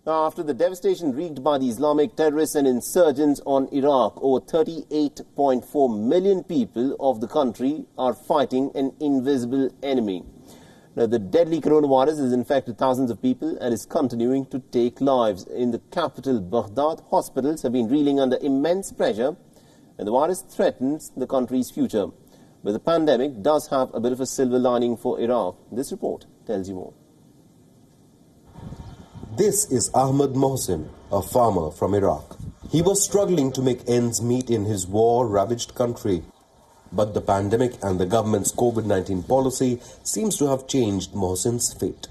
After the devastation wreaked by the Islamic terrorists and insurgents on Iraq, over 38.4 million people of the country are fighting an invisible enemy. Now, the deadly coronavirus has infected thousands of people and is continuing to take lives. In the capital, Baghdad, hospitals have been reeling under immense pressure, and the virus threatens the country's future. But the pandemic does have a bit of a silver lining for Iraq. This report tells you more. This is Ahmad Mohsin, a farmer from Iraq. He was struggling to make ends meet in his war-ravaged country. But the pandemic and the government's COVID-19 policy seems to have changed Mohsin's fate.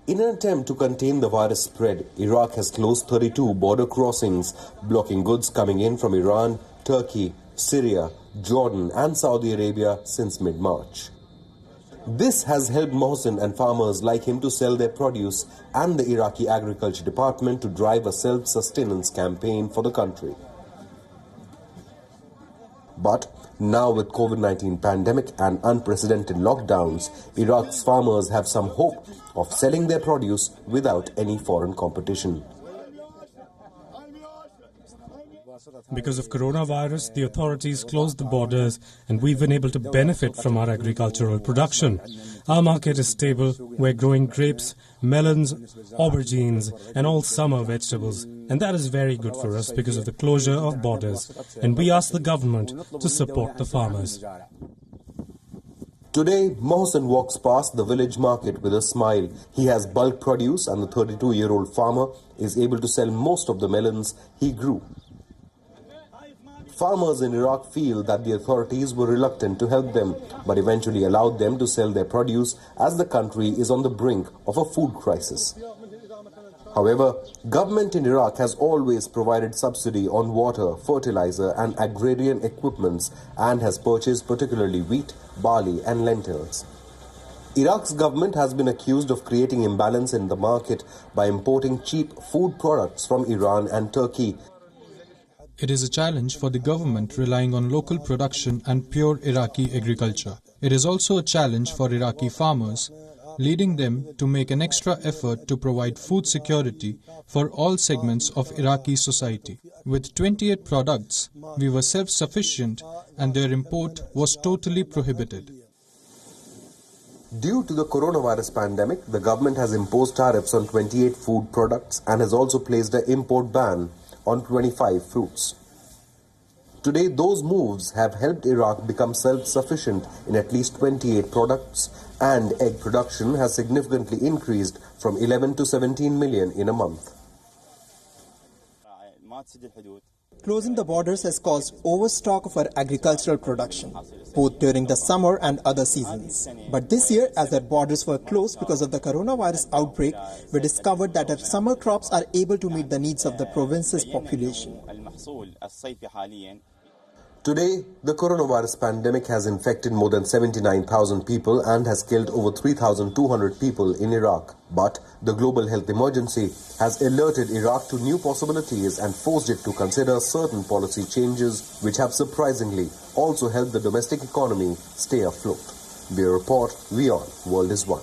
In an attempt to contain the virus spread, Iraq has closed 32 border crossings, blocking goods coming in from Iran, Turkey, Syria, Jordan and Saudi Arabia since mid-March. This has helped Mohsin and farmers like him to sell their produce and the Iraqi Agriculture Department to drive a self-sustenance campaign for the country. But now with COVID-19 pandemic and unprecedented lockdowns, Iraq's farmers have some hope of selling their produce without any foreign competition. Because of coronavirus, the authorities closed the borders and we've been able to benefit from our agricultural production. Our market is stable. We're growing grapes, melons, aubergines and all summer vegetables. And that is very good for us because of the closure of borders. And we ask the government to support the farmers. Today, Mohsin walks past the village market with a smile. He has bulk produce and the 32-year-old farmer is able to sell most of the melons he grew. Farmers in Iraq feel that the authorities were reluctant to help them, but eventually allowed them to sell their produce as the country is on the brink of a food crisis. However, government in Iraq has always provided subsidy on water, fertilizer and agrarian equipments and has purchased particularly wheat, barley and lentils. Iraq's government has been accused of creating imbalance in the market by importing cheap food products from Iran and Turkey. It is a challenge for the government relying on local production and pure Iraqi agriculture. It is also a challenge for Iraqi farmers, leading them to make an extra effort to provide food security for all segments of Iraqi society. With 28 products, we were self-sufficient and their import was totally prohibited. Due to the coronavirus pandemic, the government has imposed tariffs on 28 food products and has also placed an import ban on 25 fruits. Today, those moves have helped Iraq become self-sufficient in at least 28 products, and egg production has significantly increased from 11 to 17 million in a month. Closing the borders has caused overstock of our agricultural production, both during the summer and other seasons. But this year, as our borders were closed because of the coronavirus outbreak, we discovered that our summer crops are able to meet the needs of the province's population. Today, the coronavirus pandemic has infected more than 79,000 people and has killed over 3,200 people in Iraq. But the global health emergency has alerted Iraq to new possibilities and forced it to consider certain policy changes which have surprisingly also helped the domestic economy stay afloat. Bureau Report, WION, World is One.